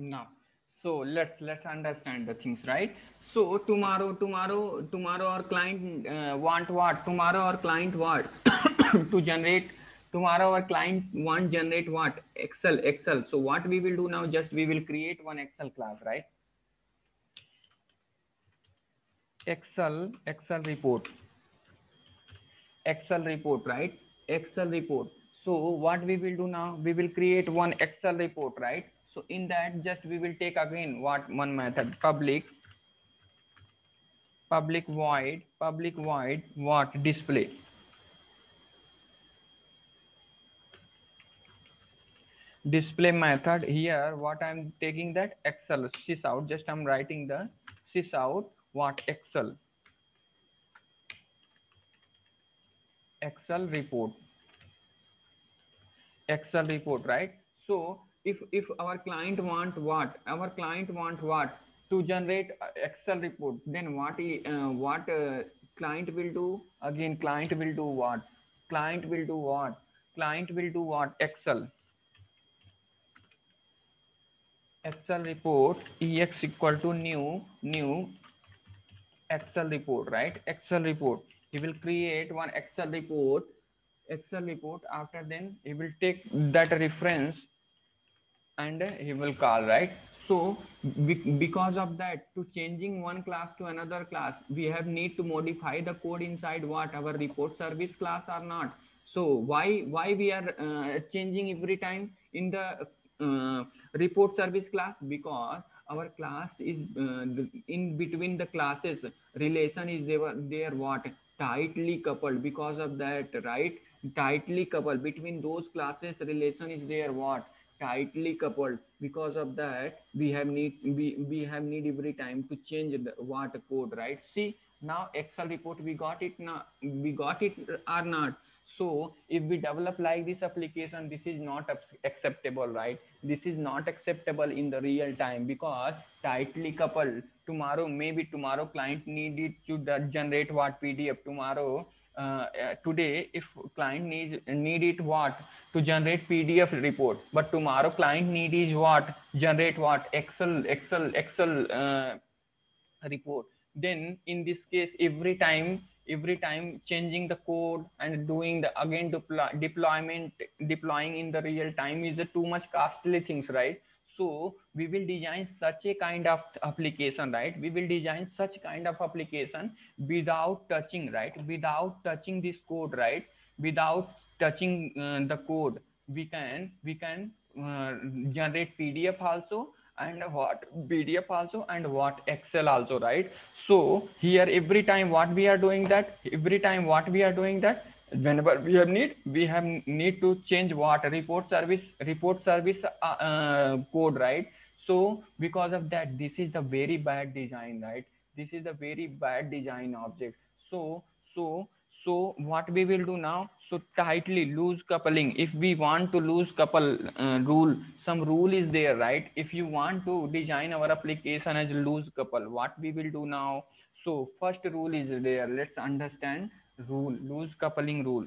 Now, so let's understand the things, right? So tomorrow our client want what? Tomorrow our client what? To generate. Tomorrow our client want generate what? Excel. So what we will do now? Just we will create one Excel class, right? Excel report. Excel report, right? Excel report. So what we will do now? We will create one Excel report, right? So in that, just we will take again what one method, public void what display method. Here what I'm taking that Excel sys out, just I'm writing the sys out what Excel report, right? So if our client want what, to generate Excel report, then what client will do? Again client will do what? Client will do what? Excel report ex equal to new Excel report, right? Excel report. He will create one Excel report. After then he will take that reference and he will call, right? So because of that, to changing one class to another class, we have need to modify the code inside what our report service class or not. So why we are changing every time in the report service class? Because our class is in between the classes relation is there what? Tightly coupled. Because of that, right? Tightly coupled between those classes, relation is there what? Tightly coupled. Because of that, we have need every time to change the what code, right? See, now Excel report we got it now, we got it or not? So if we develop like this application, this is not acceptable, right? This is not acceptable in the real time, because tightly coupled. Tomorrow client needed to generate what? PDF. Tomorrow today if client need it what? To generate PDF report. But tomorrow client need is what? Generate what? Excel report. Then in this case, every time changing the code and doing the again deploying in the real time is a too much costly things, right? So we will design such a kind of application, right? We will design such kind of application without touching, right? Without touching this code, right? Without touching the code, we can generate PDF also, and what? PDF also, and what? Excel also, right? So here every time what we are doing that, whenever we have need to change what? Report service code, right? So because of that, this is the very bad design, right? This is the very bad design object. So so so what we will do now? So tightly loose coupling. If we want to loose couple rule, some rule is there, right? If you want to design our application as loose couple, what we will do now? So first rule is there. Let's understand rule. Loose coupling rule.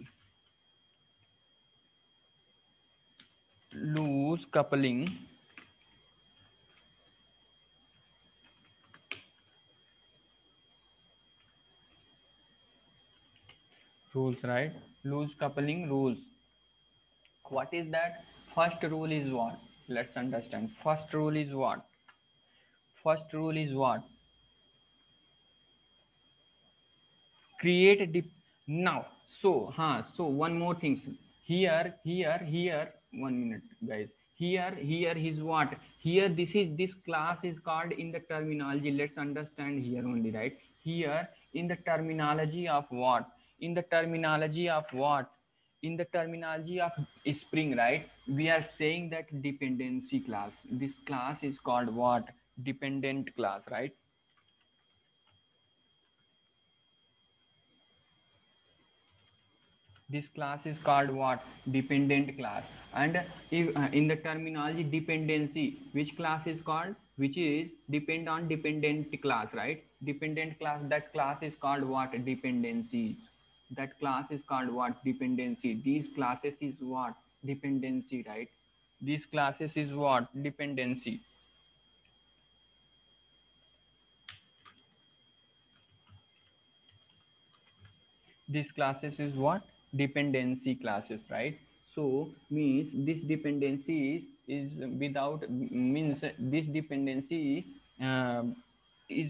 Loose coupling rules, right? Loose coupling rules. What is that? First rule is what? Let's understand. First rule is what? First rule is what? Create a now. So one more thing. Here, 1 minute, guys. Here is what? Here, this class is called in the terminology. Let's understand here only, right? Here in the terminology of what? In the terminology of what? In the terminology of Spring, right? We are saying that dependency class. This class is called what? Dependent class, right? This class is called what? Dependent class. And if in the terminology dependency, which class is called? Which is depend on dependent class, right? Dependent class, that class is called what? Dependencies. That class is called what? Dependency. These classes is what? Dependency, right? These classes is what? Dependency. These classes is what? Dependency classes, right? So means this dependency is without, means this dependency uh, is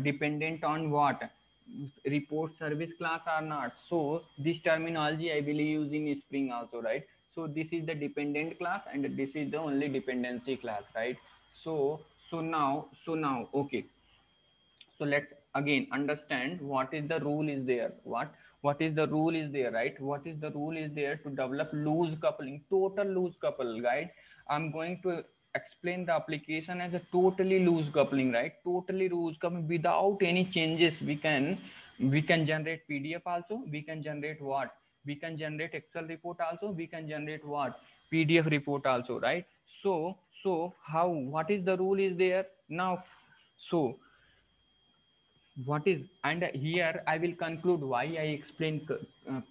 dependent on what? Report service class or not. So this terminology I will use in Spring also, right? So this is the dependent class and this is the only dependency class, right? So now okay, so let's again understand what is the rule is there. What is the rule is there, right? What is the rule is there to develop loose coupling, total loose couple, right? I'm going to explain the application as a totally loose coupling, right? Totally loose coupling without any changes. We can generate PDF also, we can generate what? We can generate Excel report also, we can generate what? PDF report also, right? So how, what is the rule is there now? So what is, and here I will conclude why I explained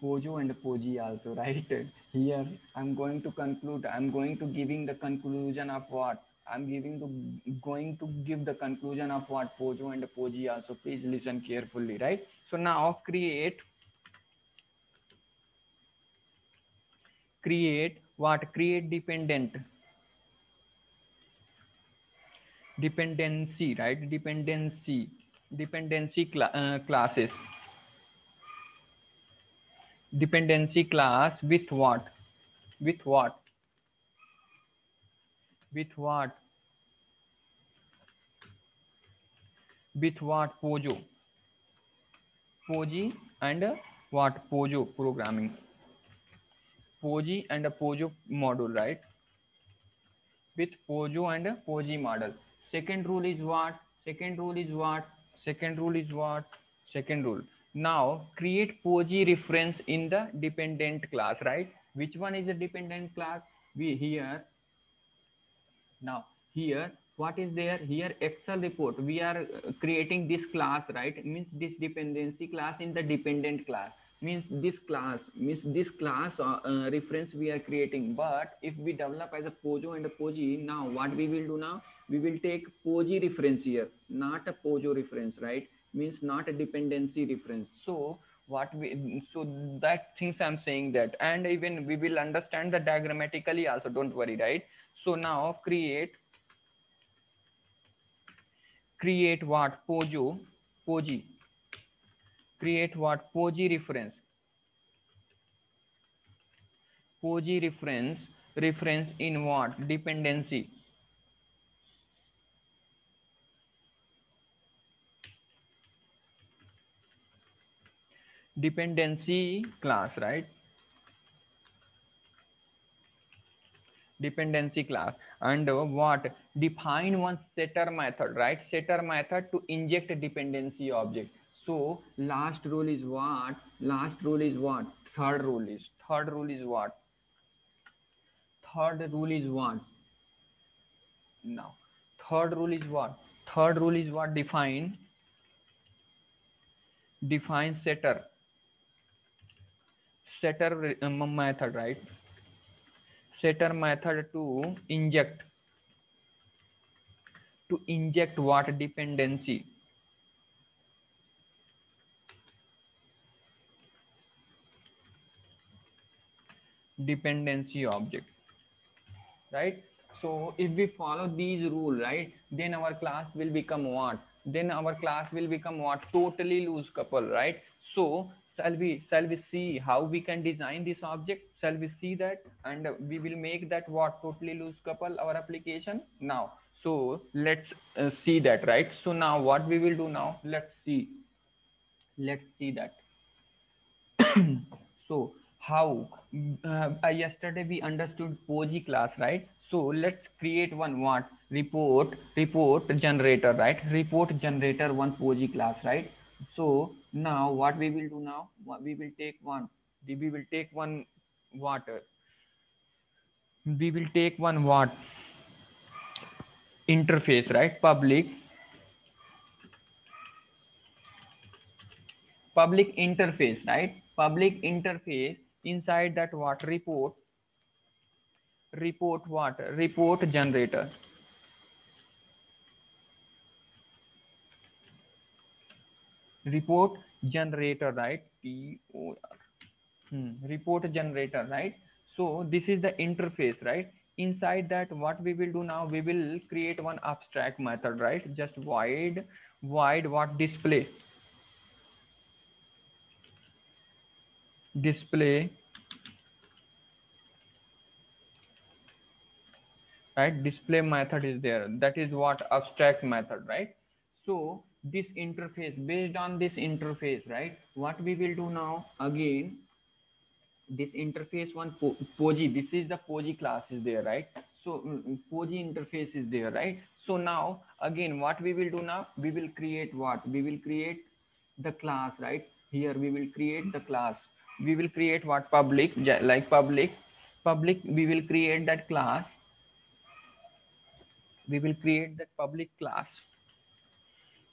Pojo and Poji also, right? Here I'm going to conclude, I'm going to giving the conclusion of what? I'm going to give the conclusion of what? Pojo and Poji also. Please listen carefully, right? So now create what? Create dependency, right? Classes. Dependency class with what? With what? With what? With what? Pojo. Poji and what? Pojo programming. Poji and a Pojo module, right? With Pojo and a Poji model. Second rule is what? Second rule is what? Second rule is what? Second rule. Now create Poji reference in the dependent class, right? Which one is a dependent class? We here now here what is there? Here Excel report. We are creating this class, right? It means this dependency class in the dependent class. Means this class reference we are creating. But if we develop as a Pojo and a Poji, now what we will do now? We will take Poji reference here, not a Pojo reference, right? Means not a dependency reference. So so that things I'm saying that, and even we will understand the diagrammatically also, don't worry, right? So now create what? Poji. Create what? Poji reference in what? Dependency class, right? Dependency class. And what? Define one setter method, right? Setter method to inject a dependency object. So last rule is what? Last rule is what? Third rule is what? Third rule is what? Now third rule is what? Third rule is what? Define setter method, right? Setter method to inject what? Dependency object, right? So if we follow these rule, right, then our class will become what? Then our class will become what? Totally loose couple, right? So shall we see how we can design this object? Shall we see that? And we will make that what? Totally loose couple our application now. So let's see that, right? So now what we will do now? Let's see that. So how yesterday we understood Poji class, right? So let's create one what? Report generator, right? Report generator one Poji class, right? So now what we will do now? We will take one. We will take one water. We will take one what interface, right? Public interface, right? Public interface. Inside that what report generator. Report generator, right? Report generator, right? So this is the interface, right? Inside that what we will do now, we will create one abstract method, right? Just void what display, right? Display method is there. That is what abstract method, right? So this interface, based on this interface, right? What we will do now, again, this interface one Poji, this is the Poji class is there, right? So Poji interface is there, right? So now again what we will do now, we will create what, we will create the class, right? Here we will create the class, we will create what, public, like public, we will create that class, we will create that public class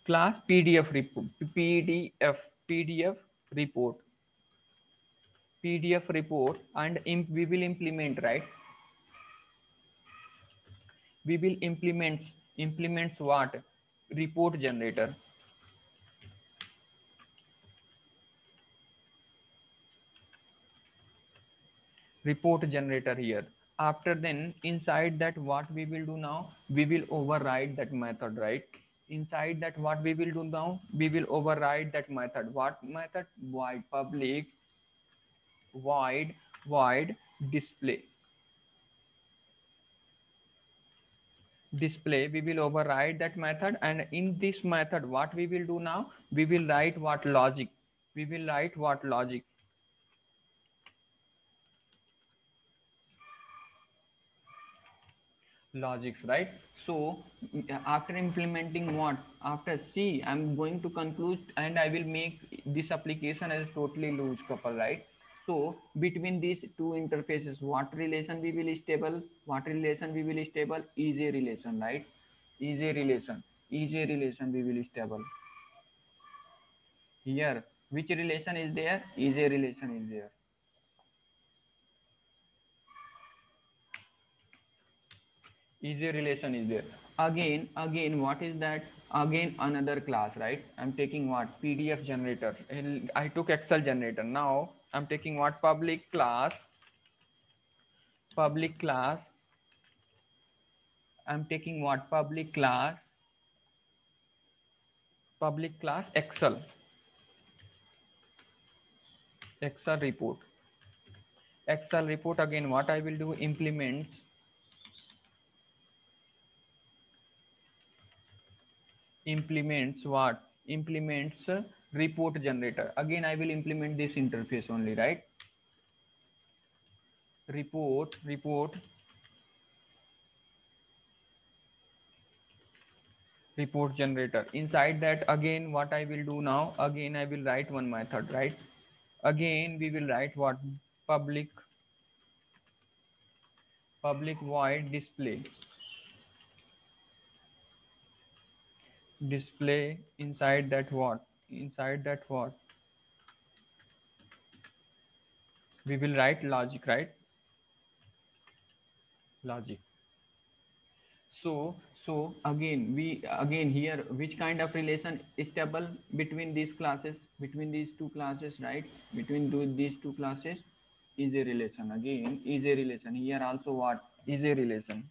pdf report, pdf report, pdf report, and we will implement, right? We will implements what, report generator, report generator here. After then inside that what we will do now, we will override that method, right? Inside that what we will do now, we will override that method. What method? Void public, void display, we will override that method. And in this method what we will do now, we will write what, logic, we will write what, logics, right? So after implementing what, after see, I'm going to conclude and I will make this application as totally loose couple, right? So between these two interfaces, what relation we will stable, what relation we will stable, is a relation, right? Is a relation, we will stable here. Which relation is there? Is a relation is there. Easy relation is there. Again what is that? Again another class, right? I'm taking what, pdf generator. I took excel generator. Now I'm taking what, public class. I'm taking what, public class excel report. Again what I will do, implements what, implements report generator. Again I will implement this interface only, right? Report generator. Inside that again what I will do now, again I will write one method, right? Again we will write what, public void display. Inside that what, we will write logic, right? Logic. So again we, again here, which kind of relation is stable between these classes, between these two classes, right? Between these two classes is a relation. Again is a relation. Here also what, is a relation,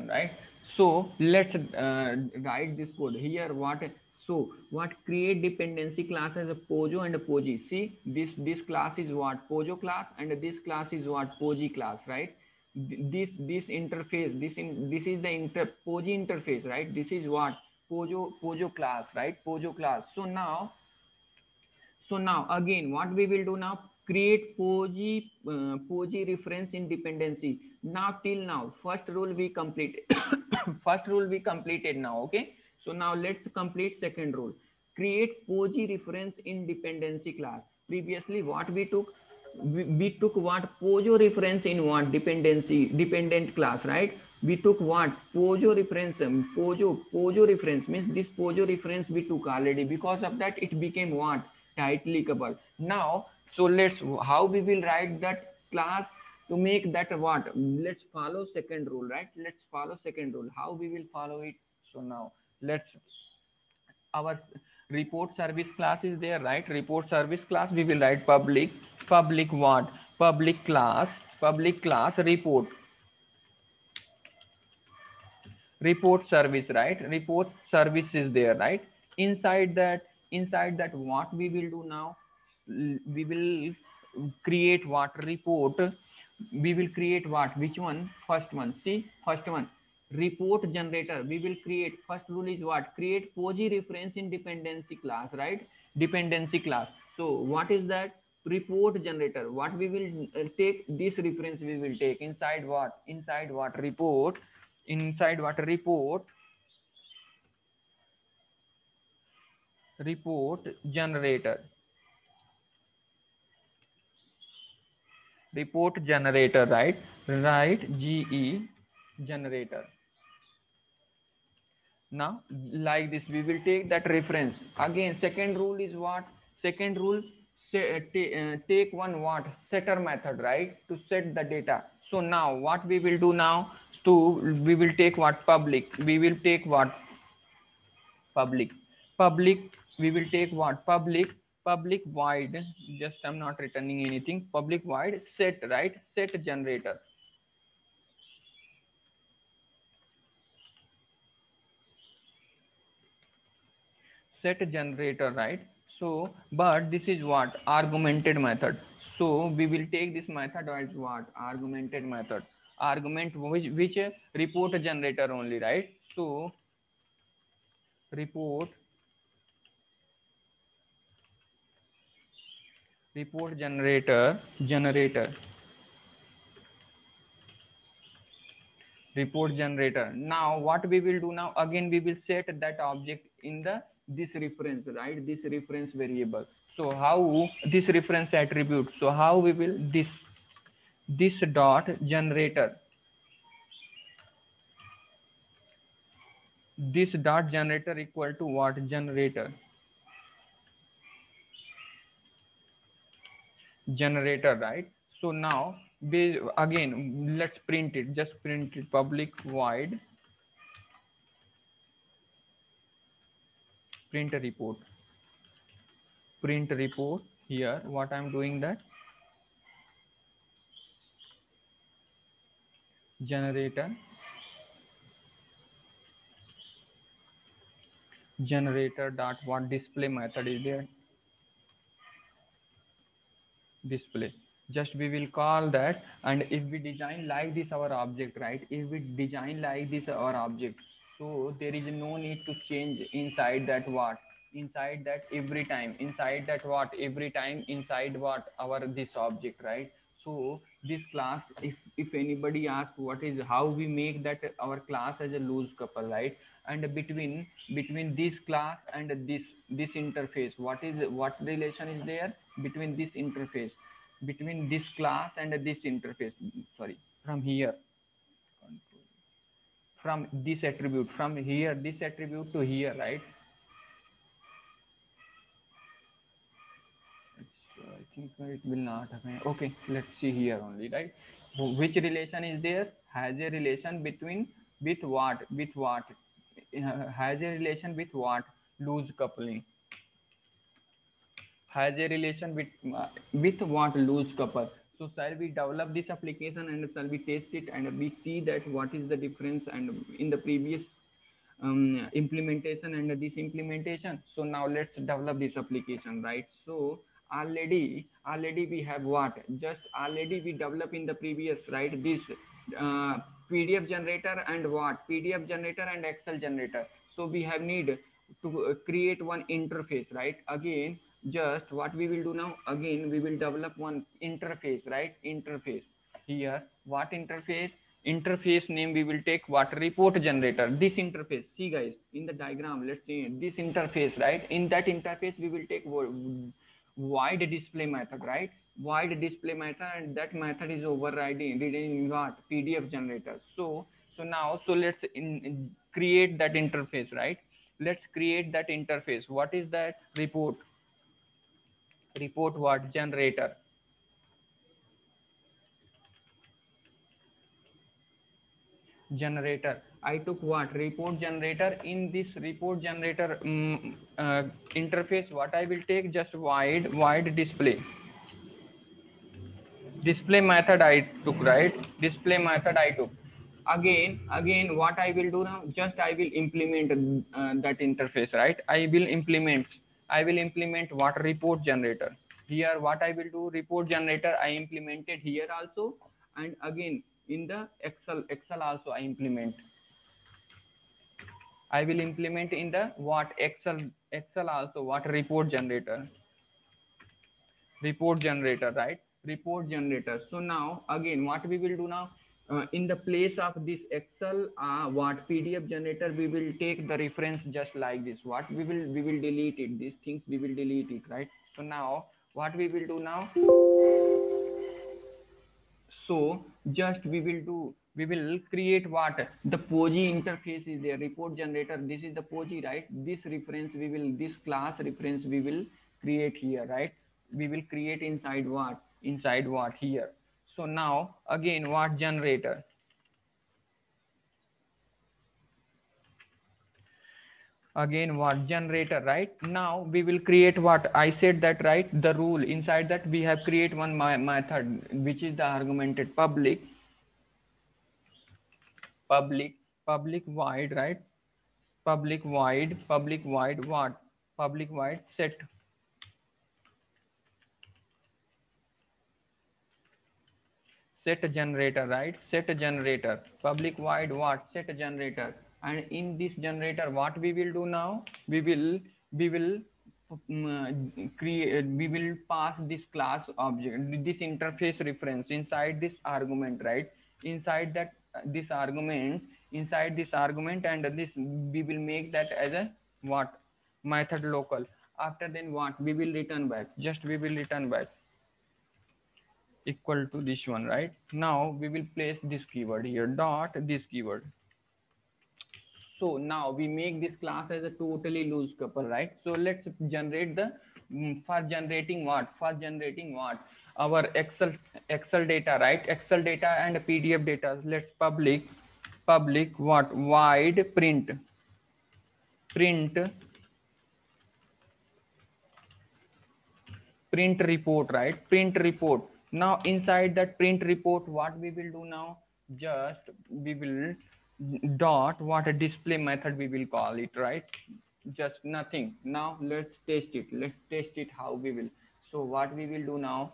right? So let's write this code here. What, so what, create dependency class as a pojo and a poji. See this class is what, pojo class, and this class is what, poji class, right? This interface, this is the poji interface, right? This is what, pojo class, right? Pojo class. So now again what we will do now, create Poji reference in dependency. Now till now first rule we completed. First rule we completed now, okay? So now let's complete second rule. create POSI reference in dependency class. Previously, what we took, we took what POSO reference in what dependency dependent class, right? We took what POSO reference, POSO reference means this POSO reference we took already. Because of that, it became what tightly coupled. Now, so let's how we will write that class to make that what? Let's follow second rule, right? Let's follow second rule. How we will follow it? So now let's our report service class is there, right? Report service class, we will write public what? Public class report service, right? Report service is there, right? Inside that what we will do now, we will create what report, we will create what, which one, first one, see, first one, report generator. We will create, first rule is what, create POSI reference in dependency class, right? Dependency class. So what is that? Report generator. What we will take, this reference we will take inside what, inside what report, inside what report generator, report generator, right? Right, GE generator. Now like this we will take that reference. Again second rule is what, second rule, take one what, setter method, right, to set the data. So now what we will do now, to we will take what, public, we will take what, public, we will take what, public void, just I'm not returning anything, public void set, right, set generator, set generator, right? So but this is what, argumented method. So we will take this method as what, argumented method, argument which report generator only, right? So report, report generator, report generator. Now what we will do now, again we will set that object in the this reference, right, this reference variable. So how, this reference attribute, so how we will, this dot generator, this dot generator equal to what, generator, right? So now we again let's print it, just print it, public void print a report, print report. Here what I'm doing, that generator, generator dot what, display method is there, display, just we will call that. And if we design like this our object, right, if we design like this our object, so there is no need to change inside that what, inside that every time, inside that what, every time inside what, our this object, right? So this class, if anybody asks what is, how we make that our class as a loose couple, right? And between this class and this interface, what is, what relation is there between this interface, between this class and this interface, sorry, from here, from this attribute, from here this attribute to here, right? I think it will not happen. Okay, let's see here only, right? Which relation is there? Has a relation between, with what? With what? Has a relation with what? Loose coupling. Has a relation with what? Loose couple. So shall we develop this application and shall we test it and we see that what is the difference and in the previous implementation and this implementation. So now let's develop this application, right? So already we have what, just already we develop in the previous, right, this PDF generator and what, PDF generator and Excel generator. So we have need to create one interface, right? Again, just what we will do now, again we will develop one interface, right? Interface. Here what interface? interface name we will take what, report generator. This interface, see guys, in the diagram, let's see this interface, right? In that interface we will take void display method, right? Void display method, and that method is overriding reading what, PDF generator. So now, so let's create that interface, right? Let's create that interface. What is that? Report what, generator. Generator, I took what, report generator. In this report generator interface, what I will take, just void display method I took, right? Display method I took. Again what I will do now, just I will implement that interface, right? I will implement what, report generator. Here what I will do, report generator I implemented here also, and again in the excel also I will implement in the what, excel also what, report generator, right? Report generator. So now again what we will do now, in the place of this excel what, PDF generator, we will take the reference just like this. What we will delete it, these things we will delete it, right? So now what we will do now, so just we will create what, the POGI interface is there, report generator. This is the POGI, right? This class reference we will create here, right? We will create inside what here. So now again what, generator. Again what, generator, right? Now we will create what I said that, right? The rule inside that we have create one method, which is the argumented public void, right? Public void what, public void set generator, right? Set generator, public void what, set generator. And in this generator what we will do now, we will pass this class object, this interface reference inside this argument, right? Inside that inside this argument, and this we will make that as a what, method local. After then what, we will return back, just we will return back equal to this one, right? Now we will place this keyword here, dot this keyword. So now we make this class as a totally loose couple, right? So let's generate the for generating what, our excel data, right? Excel data and PDF data. Let's public what, void print report, right? Print report. Now inside that print report what we will do now, just we will dot what, a display method we will call it, right? Just nothing. Now let's test it how we will. So what we will do now,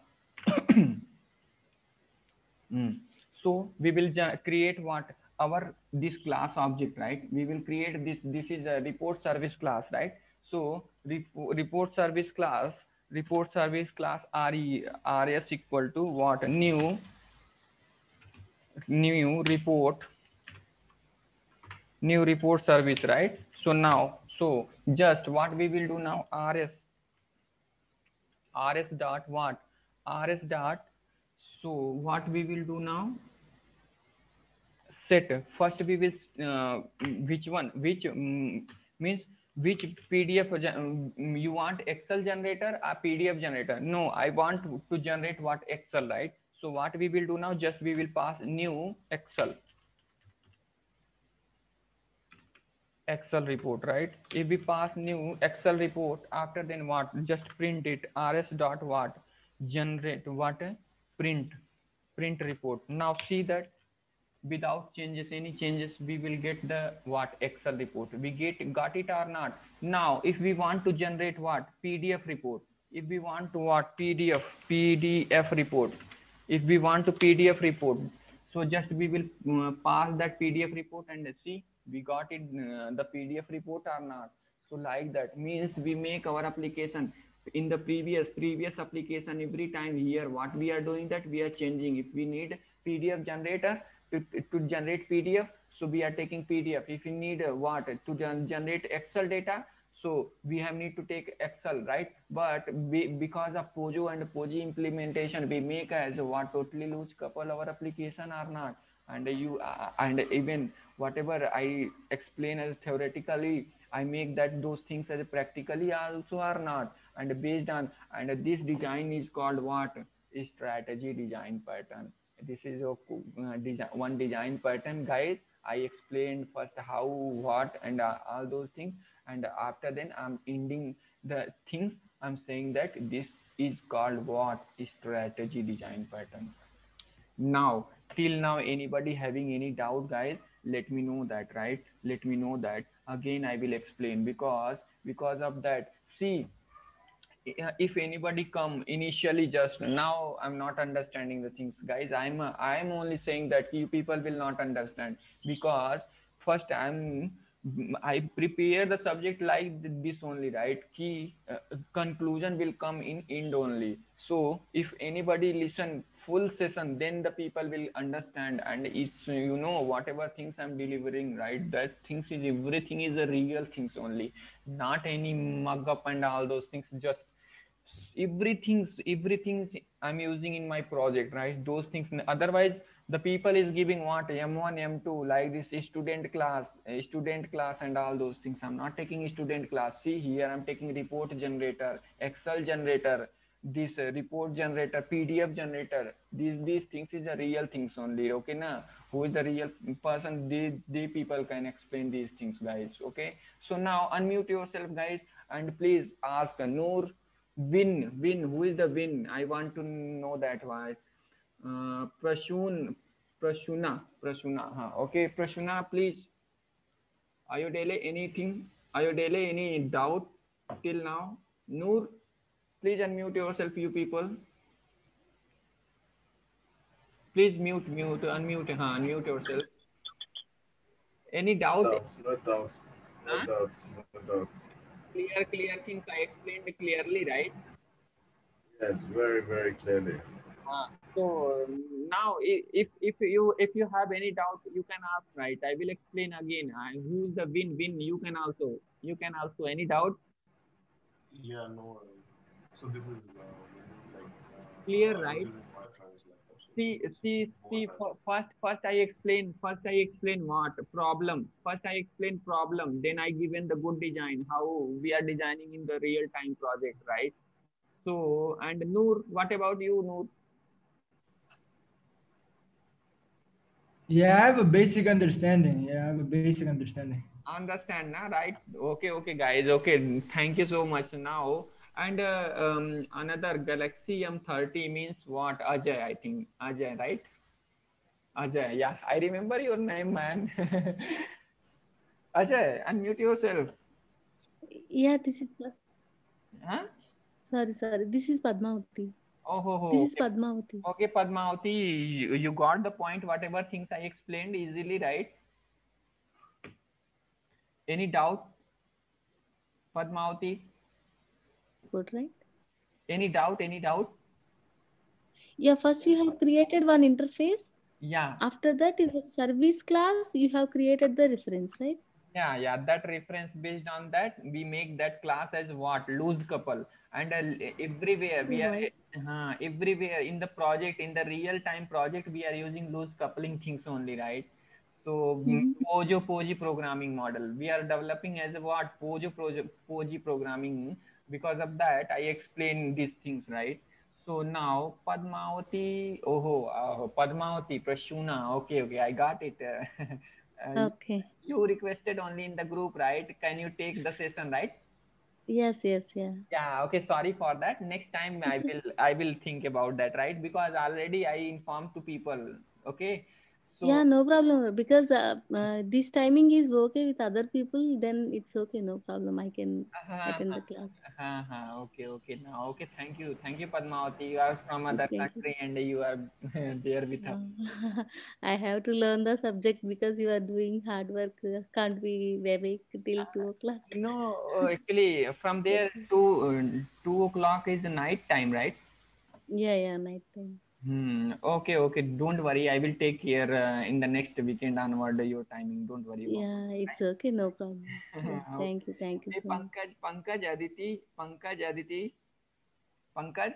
so we will create what, our this class object, right? We will create this is a report service class, right? So report service class res equal to what, new report service, right? So now, so just what we will do now, rs dot what, rs dot, so what we will do now, set. First we will which one, means which PDF you want, excel generator or PDF generator? No, I want to generate what, excel, right? So what we will do now, just we will pass new excel report, right? If we pass new excel report, after then what, just print it, rs dot what, generate what, print report. Now see that without any changes, we will get the what, excel report. We got it or not? Now if we want to generate what, PDF report, if we want to what, PDF report, if we want to PDF report, so just we will pass that PDF report and see we got it, the PDF report or not. So like that means we make our application in the previous application. Every time here what we are doing, that we are changing. If we need PDF generator, to generate PDF, so we are taking PDF. If you need what to generate Excel data, so we have need to take Excel, right? But because of Pojo and Poji implementation, we make as what totally loose couple our application are not. And you and even whatever I explain as theoretically, I make that those things as practically also are not. And based on, and this design is called what? Strategy design pattern. This is a one design pattern, guys. I explained first how, what, and all those things, and after then I'm ending the things. I'm saying that this is called what? Strategy design pattern. Now, till now, anybody having any doubt, guys, let me know that, right? Let me know that. Again, I will explain, because of that. See, if anybody come initially, just now I'm not understanding the things, guys. I'm only saying that you people will not understand, because first I prepare the subject like this only, right? Key conclusion will come in end only. So if anybody listen full session, then the people will understand. And it's, whatever things I'm delivering, right, that things is, everything is a real things only, not any mug up and all those things. Just everything I'm using in my project, right? Those things. Otherwise the people is giving what M1 M2 like this student class and all those things. I'm not taking student class. See here, I'm taking report generator, Excel generator, this report generator, PDF generator. These things is the real things only. Okay na? Who is the real person? They people can explain these things, guys. Okay, so now unmute yourself, guys, and please ask Noor. Win. Who is the win? I want to know that. Why? Prashun, Prashuna. Huh. Okay, Prashuna, please. Are you daily anything? Are you daily any doubt till now? Noor, please unmute yourself, you people. Please unmute, unmute yourself. Any No doubt? doubts, no doubts, no Huh? doubts, no doubts. Clear things I explained clearly, right? Yes, very, very clearly. So now, if you have any doubt, you can ask, right? I will explain again. Who's the win? You can also any doubt. Yeah, no worry. So this is like Clear, I was right? using Word translator, so See, this is see, Word see. translator. First I explain what problem. First I explain problem. Then I given the good design. How we are designing in the real time project, right? So, and Noor, what about you, Noor? Yeah, I have a basic understanding. Yeah, I have a basic understanding. Understand now, right? Okay, guys. Okay, thank you so much. Now, and another Galaxy M30 means what? Ajay, I think. Ajay, right? Ajay, yeah, I remember your name, man. Ajay, unmute yourself. Yeah, this is Huh? sorry. This is Padmavati. This is Okay. Padmavati. Okay, Padmavati, you got the point. Whatever things I explained easily, right? Any doubt, Padmavati? Good, right? Any doubt? Any doubt? Yeah, first you have created one interface. Yeah. After that, in the service class, you have created the reference, right? Yeah, that reference, based on that we make that class as what? Loose couple. And everywhere we Oh, are, I see. everywhere in the project, in the real time project, we are using loose coupling things only, right? So Mm-hmm. Poji programming model we are developing as a what? Poji programming. Because of that I explain these things, right? So now Padmavati, Padmavati, Prashuna. Okay, I got it. uh, Okay. you requested only in the group, right? Can you take the session, right? Yes, yeah. Yeah, okay, sorry for that. Next time It's, I will think about that, right? Because already I informed to people. Okay. yeah, So no problem. Because this timing is okay with other people, then it's okay, no problem. I can attend the class. okay. Now, okay, thank you, Padmavati. You are from other Thank you. country and you are there with us. I have to learn the subject because you are doing hard work. Can't be awake till 2 o'clock. No, actually, from there That's it. to 2 o'clock is the night time, right? Yeah, night time. Okay, okay. Don't worry. I will take care in the next weekend onward your timing. Don't worry about Yeah, it's okay, no problem. it. Yeah, thank you Hey, so much. Pankaj.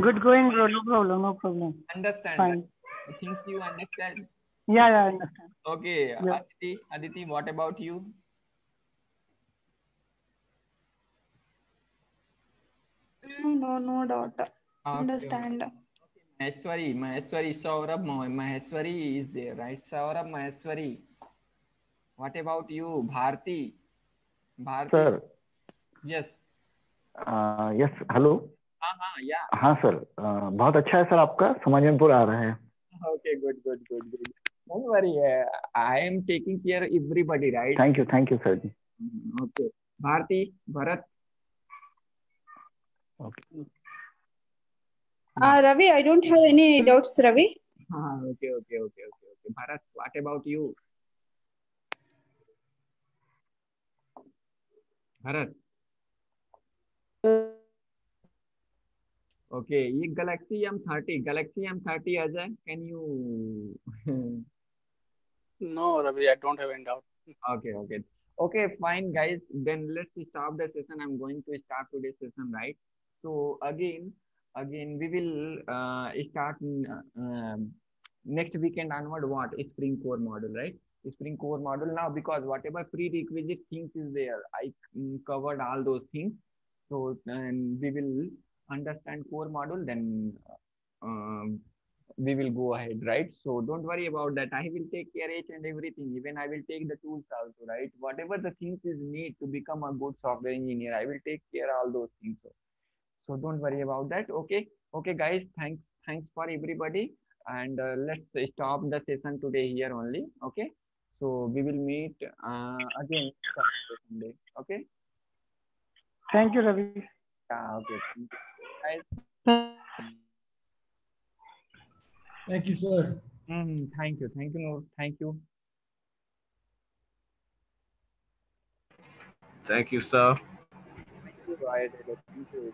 Good going, bro. No problem. No problem. Understand, right? Fine. Things you understand. Yeah, yeah, I understand. Okay, Yeah. Aditi, what about you? No doubt. Okay, Understand. Maheshwari, Saurabh, Maheshwari is there, right? Saurabh, Maheshwari. What about you, Bharti? Sir Yes. Yes hello हाँ, yeah. हाँ sir बहुत अच्छा है sir आपका समझ में पूरा आ रहा है Okay, good. Don't worry. I am taking care of everybody, right? Thank you sir ji Okay. Bharti, Bharat. Okay Ravi, I don't have any doubts, Ravi. Okay. Bharat, what about you? Bharat. Okay, ये Galaxy M30 Ajay, can you? No, Ravi, I don't have any doubt. Okay, fine, guys. Then let's stop the session. I'm going to start today's session, right? So again, we will start next weekend onward. What Spring Core model, right? Spring Core model now, because whatever prerequisite things is there, I covered all those things. So and we will understand core model, then um, we will go ahead, right? So don't worry about that. I will take care each and everything. Even I will take the tools also, right? Whatever the things is need to become a good software engineer, I will take care all those things. So don't worry about that. Okay, guys. Thanks for everybody, and let's stop the session today here only. Okay. So we will meet again Sunday. Okay. Thank you, Ravi. Yeah. Okay. Guys. Thank you, sir. Thank you, Noor. Thank you. Thank you, sir. Thank you, Roy. Thank you.